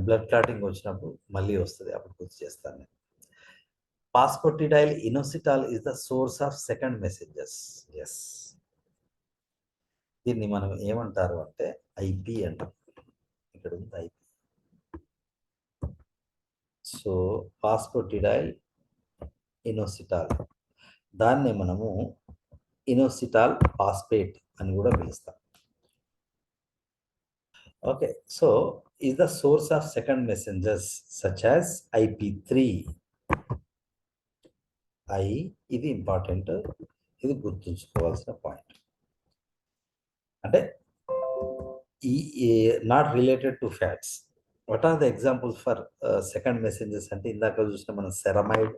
Blood clotting వచ్చినప్పుడు మళ్ళీ వస్తుంది, అప్పుడు గుర్తు చేస్తాను నేను. Phosphatidyl inositol is the source of second messages. Yes, దీన్ని మనం ఏమంటారు అంటే ఐపి అంటాం. ఇక్కడ ఉంది ఐపి. సో పాస్పోర్టిడైల్ ఇనోసిటాల్, దాన్ని మనము ఇనోసిటాల్ ఫాస్ఫేట్ అని కూడా పిలుస్తాం. Okay, so is the source of second messengers such as IP3. ఇది ఇంపార్టెంట్, ఇది గుర్తుంచుకోవాల్సిన పాయింట్. అంటే ఈ not related to fats. What are the examples for second messengers అంటే ఇందాక చూసిన మనం ceramide,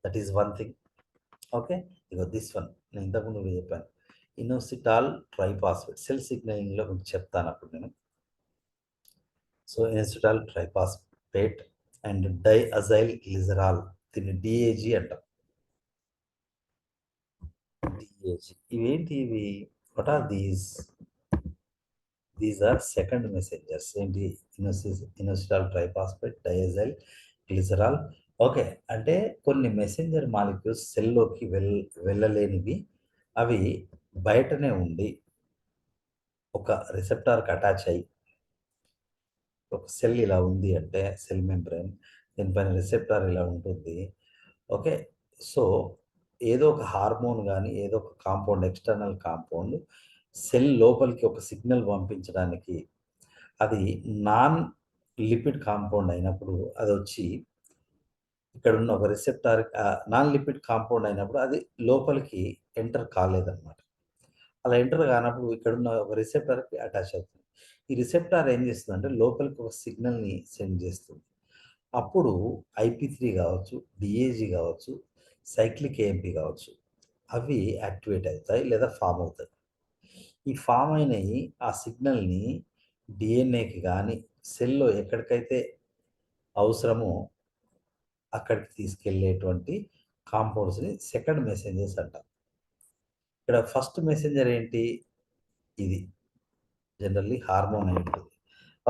that is one thing. Okay, ఇగో దిస్ వన్ నేను ఇంతకుముందు చెప్పాను, ఇనోసిటాల్ ట్రైపాస్ఫేట్. సెల్ సిగ్నలింగ్లో మీకు చెప్తాను అప్పుడు నేను. So inositol triphosphate and diacyl glycerol, దీన్ని డిఏజీ అంటాం. డిఏజీ ఇవేంటి ఇవి? What are these? These are second messengers. ఏంటి? Inositol triphosphate, diacyl glycerol. Okay, అంటే కొన్ని మెసెంజర్ మాలిక్యూల్స్ సెల్లోకి వెళ్ళలేనివి, అవి బయటనే ఉండి ఒక రిసెప్టార్కి అటాచ్ అయ్యి, ఒక సెల్ ఇలా ఉంది అంటే సెల్ మెంబ్రేన్, దీనిపైన రిసెప్టార్ ఇలా ఉంటుంది. ఓకే, సో ఏదో ఒక హార్మోన్ కానీ ఏదో ఒక కాంపౌండ్, ఎక్స్టర్నల్ కాంపౌండ్ సెల్ లోపలికి ఒక సిగ్నల్ పంపించడానికి, అది నాన్ లిపిడ్ కాంపౌండ్ అయినప్పుడు అది వచ్చి ఇక్కడ ఉన్న ఒక రిసెప్టార్, నాన్ లిపిడ్ కాంపౌండ్ అయినప్పుడు అది లోపలికి ఎంటర్ కాలేదన్నమాట. అలా ఎంటర్ కానప్పుడు ఇక్కడున్న ఒక రిసెప్టార్కి అటాచ్ అవుతుంది. ఈ రిసెప్టార్ ఏం చేస్తుందంటే లోపలికి ఒక సిగ్నల్ని సెండ్ చేస్తుంది. అప్పుడు IP3 కావచ్చు, డిఏజీ కావచ్చు, సైక్లిక్ ఏఎంపి కావచ్చు, అవి యాక్టివేట్ అవుతాయి లేదా ఫామ్ అవుతాయి. ఈ ఫామ్ అయినవి ఆ సిగ్నల్ని డిఎన్ఏకి కానీ సెల్లో ఎక్కడికైతే అవసరమో అక్కడికి తీసుకెళ్ళేటువంటి కాంపౌండ్స్ని సెకండ్ మెసేంజర్స్ అంటారు. ఇక్కడ ఫస్ట్ మెసేంజర్ ఏంటి? ఇది జనరల్లీ హార్మోన్ అయి ఉంటుంది.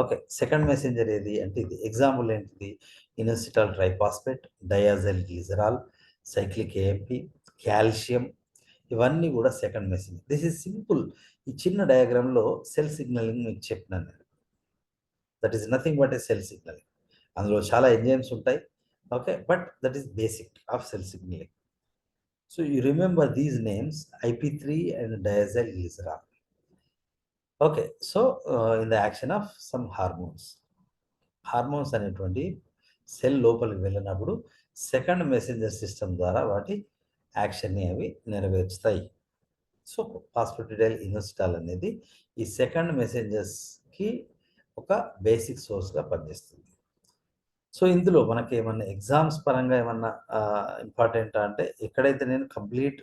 ఓకే, సెకండ్ మెసేంజర్ ఏది అంటే ఇది. ఎగ్జాంపుల్ ఏంటిది? Inositol triphosphate, diacyl glycerol, cyclic AMP, calcium, ఇవన్నీ కూడా second messenger. This is simple. ఈ చిన్న డయాగ్రామ్లో సెల్ సిగ్నలింగ్ మీకు చెప్పినాను నేను. That is nothing but a cell signalling. అందులో చాలా ఎంజైమ్స్ ఉంటాయి. Okay, but that is basic of cell signalling. So you remember these names, IP3 and diacyl glycerol. Okay, so in the action of some hormones. Hormones అనేటువంటి cell లోపలికి వెళ్ళినప్పుడు second messenger system ద్వారా వాటి యాక్షన్ని అవి నెరవేర్చుతాయి. So ఫాస్ఫోటిడైల్ inositol అనేది ఈ second మెసెంజర్స్కి ఒక basic సోర్స్గా పనిచేస్తుంది. సో ఇందులో మనకి ఏమన్నా ఎగ్జామ్స్ పరంగా ఏమన్నా ఇంపార్టెంట్ అంటే ఎక్కడైతే నేను కంప్లీట్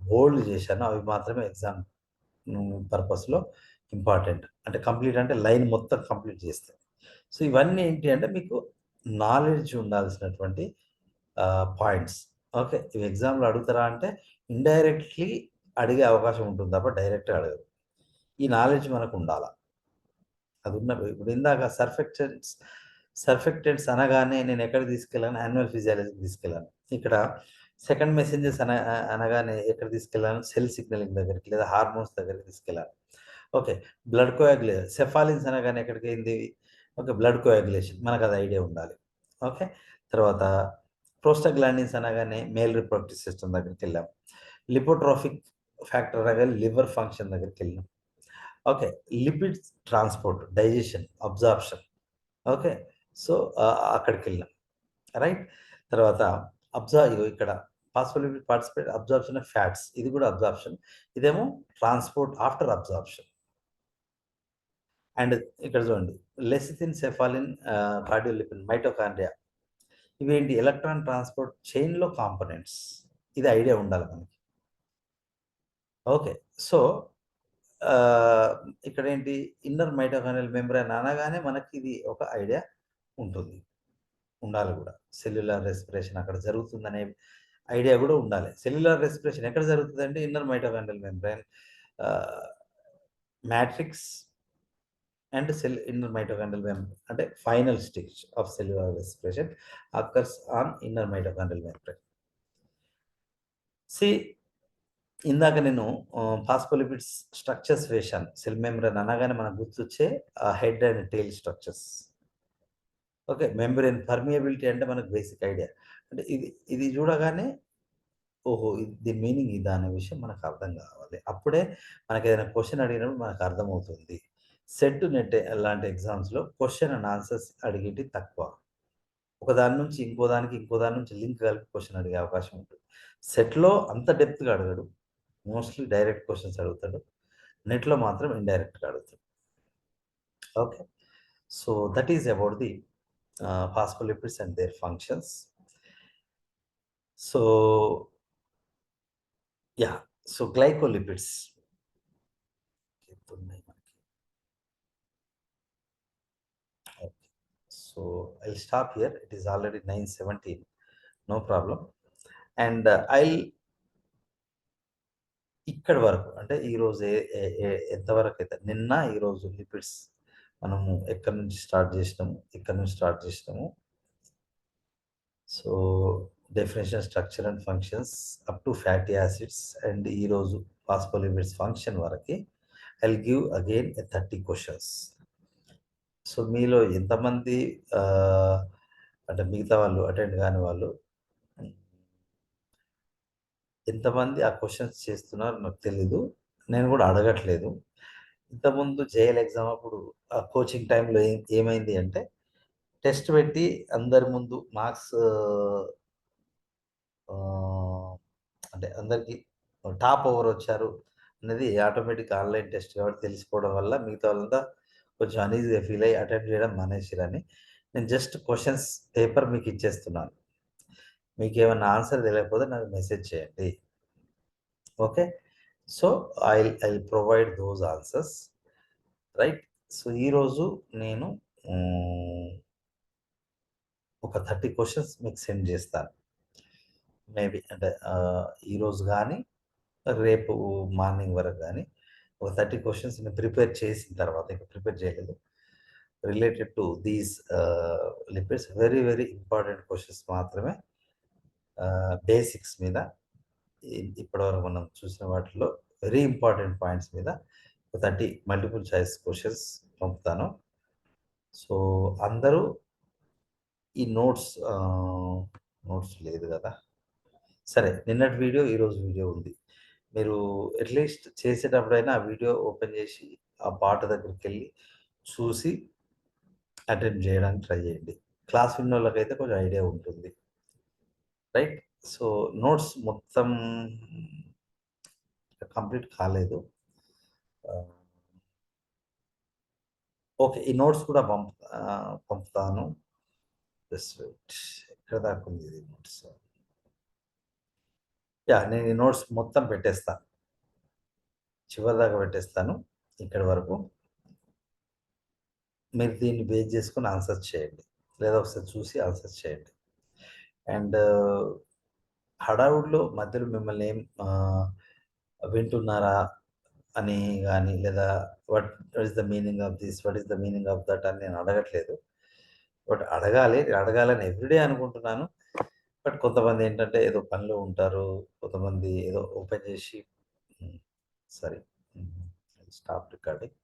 బోల్డ్ చేశానో అవి మాత్రమే ఎగ్జామ్ పర్పస్లో ఇంపార్టెంట్. అంటే కంప్లీట్ అంటే లైన్ మొత్తం కంప్లీట్ చేస్తే. సో ఇవన్నీ ఏంటి అంటే మీకు నాలెడ్జ్ ఉండాల్సినటువంటి పాయింట్స్. ఓకే, ఇవి ఎగ్జామ్లో అడుగుతారా అంటే ఇండైరెక్ట్లీ అడిగే అవకాశం ఉంటుంది తప్ప డైరెక్ట్గా అడగరు. ఈ నాలెడ్జ్ మనకు ఉండాలి. అది ఉన్నప్పుడు ఇప్పుడు ఇందాక సర్ఫెక్టెంట్స్ అనగానే నేను ఎక్కడికి తీసుకెళ్ళాను? యాన్యువల్ ఫిజియాలజీకి తీసుకెళ్ళాను. ఇక్కడ సెకండ్ మెసెంజర్స్ అనగానే ఎక్కడ తీసుకెళ్ళాను? సెల్ సిగ్నలింగ్ దగ్గరికి లేదా హార్మోన్స్ దగ్గరికి తీసుకెళ్ళాను. ఓకే, బ్లడ్ కోయాగులేషన్, సెఫాలిన్స్ అనగానే ఎక్కడికి అయింది? ఓకే, బ్లడ్ కోయాగులేషన్, మనకు అది ఐడియా ఉండాలి. ఓకే, తర్వాత ప్రోస్టాగ్లాండిన్స్ అనగానే మేల్ రిప్రొడక్టివ్ సిస్టమ్ దగ్గరికి వెళ్ళాం. లిపోట్రోఫిక్ ఫ్యాక్టర్ అనగానే లివర్ ఫంక్షన్ దగ్గరికి వెళ్ళాం. Okay, lipid transport, digestion, absorption. Okay, so అక్కడికి వెళ్ళాం, రైట్. తర్వాత ఇగో ఇక్కడ phospholipid participate absorption of fats, ఇది కూడా అబ్జార్ప్షన్. ఇదేమో ట్రాన్స్పోర్ట్ ఆఫ్టర్ అబ్జార్ప్షన్. అండ్ ఇక్కడ చూడండి, లెసిథిన్, సెఫాలిన్, కార్డియోలిపిన్, మైటోకాండ్రియా, ఇవేంటి? ఎలక్ట్రాన్ ట్రాన్స్పోర్ట్ చైన్లో కాంపోనెంట్స్. ఇది ఐడియా ఉండాలి మనకి. ఓకే, సో ఇక్కడ ఏంటి? ఇన్నర్ మైటోకాండ్రియల్ మెంబ్రేన్ అనగానే మనకి ఇది ఒక ఐడియా ఉంటుంది, ఉండాలి కూడా. సెల్యులార్ రెస్పిరేషన్ అక్కడ జరుగుతుందనే ఐడియా కూడా ఉండాలి. సెల్యులార్ రెస్పిరేషన్ ఎక్కడ జరుగుతుందంటే inner mitochondrial membrane, matrix and cell inner mitochondrial membrane అంటే final stage of cellular respiration occurs on inner mitochondrial membrane. See ఇందాక నేను ఫాస్ఫోలిపిడ్స్ స్ట్రక్చర్స్ వేశాను. సెల్ మెంబ్రేన్ అనగానే మనకు గుర్తొచ్చే head and tail structures. Okay. Membrane permeability అంటే మనకు basic idea. అంటే ఇది ఇది చూడగానే ఓహో! దీని మీనింగ్ ఇదా అనే విషయం మనకు అర్థం కావాలి. అప్పుడే మనకేదైనా క్వెషన్ అడిగినప్పుడు మనకు అర్థమవుతుంది. సెట్, నెట్ లాంటి ఎగ్జామ్స్‌లో క్వెషన్ అండ్ ఆన్సర్స్ అడిగేటివి తక్కువ. ఒక దాని నుంచి ఇంకో దానికి, ఇంకో దాని నుంచి లింక్ కలిపి క్వెషన్ అడిగే అవకాశం ఉంటుంది. సెట్‌లో అంత డెప్త్‌గా అడగడు. మోస్ట్‌లీ డైరెక్ట్ క్వెషన్స్ అడుగుతాడు. నెట్‌లో మాత్రం ఇండైరెక్ట్‌గా అడుగుతాడు. Okay. So, that is about the phospholipids and their functions. So, yeah. So, glycolipids. చెప్తున్నాయి మనకి. Okay. So, I'll stop here. It is already 9:17. No problem. And I'll ఇక్కడి వరకు అంటే ఈరోజు ఏ ఏ ఏ ఎంతవరకైతే నిన్న, ఈరోజు లిపిడ్స్ మనము ఎక్కడి నుంచి స్టార్ట్ చేసినాము, ఇక్కడ నుంచి స్టార్ట్ చేసినాము. So, definition, structure and functions up to fatty acids and ఈరోజు ఫాస్ఫోలిపిడ్స్ ఫంక్షన్ వరకి I'll give again 30 questions. So, మీలో ఎంతమంది అంటే మిగతా వాళ్ళు అటెండ్ కాని వాళ్ళు ఎంతమంది ఆ క్వెషన్స్ చేస్తున్నారో నాకు తెలీదు. నేను కూడా అడగట్లేదు. ఇంతకుముందు జేఎల్ ఎగ్జామ్ అప్పుడు కోచింగ్ టైమ్‌లో ఏమైంది అంటే టెస్ట్ పెట్టి అందరి ముందు మార్క్స్ ఆహ్, అంటే అందరికి టాప్ ఎవరొచ్చారు అనేది ఆటోమేటిక్ ఆన్‌లైన్ టెస్ట్ కాబట్టి తెలిసిపోవడం వల్ల మిగతా వాళ్ళంతా కొంచెం అనీజీగా ఫీల్ అయ్యి అటెంప్ట్ చేయడం మానేసిర్రని నేను జస్ట్ క్వెషన్స్ పేపర్ మీకు ఇచ్చేస్తున్నాను. మీకేమన్నా ఆన్సర్ తెలియకపోతే నాకు మెసేజ్ చేయండి. Okay. So, I'll provide those answers. Right. So, ఈరోజు నేను హ్మ్, ఒక 30 క్వెషన్స్ మీకు సెండ్ చేస్తాను. మేబీ అంటే ఈరోజు గానీ, రేపు మార్నింగ్ వరకు గానీ, ఒక 30 క్వెషన్స్ నేను ప్రిపేర్ చేసిన తర్వాత, ఇంకా ప్రిపేర్ చేయలేదు. Related to these lipids very, very important questions మాత్రమే బేసిక్స్ మీద ఇప్పటివరకు మనం చూసిన వాటిలో వెరీ ఇంపార్టెంట్ పాయింట్స్ మీద ఒక 30 మల్టిపుల్ చాయిస్ క్వెషన్స్ పంపుతాను. సో, అందరూ ఈ నోట్స్ లేదు గదా! సరే. నిన్నటి వీడియో, ఈరోజు వీడియో ఉంది. మీరు అట్‌లీస్ట్ చేసేటప్పుడైనా ఆ వీడియో ఓపెన్ చేసి, ఆ పాట దగ్గరికెళ్ళి చూసి అటెంప్ట్ చేయడానికి ట్రై చేయండి. క్లాస్ విన్నోళ్ళకైతే కొంచెం ఐడియా ఉంటుంది. రైట్. సో, నోట్స్ మొత్తం కంప్లీట్ కాలేదు. Ah, okay. ఈ నోట్స్ కూడా పంపుతాను. Just wait. ఎక్కడ దాకా ఉంది ఇది నోట్స్? యాహ్! నేను ఈ నోట్స్ మొత్తం పెట్టేస్తాను. చివరిదాకా పెట్టేస్తాను. ఇక్కడి వరకు. మీరు దీన్ని బేస్ చేసుకొని ఆన్సర్స్ చేయండి. లేదా ఒకసారి చూసి ఆన్సర్స్ చేయండి. అండ్ హడావుడిలో మధ్యలో మిమ్మల్ని వింటున్నారా అని గాని, లేదా what is the meaning of this? What is the meaning of that? అని నేను అడగట్లేదు. బట్ అడగాలి. అడగాలని ఎవ్రీడే అనుకుంటున్నాను. బట్ కొంతమందేంటంటే ఏదో పనిలో ఉంటారు. కొంతమంది ఏదో ఓపెన్ చేసి హ్మ్. సరే. హ్మ్. Stop recording.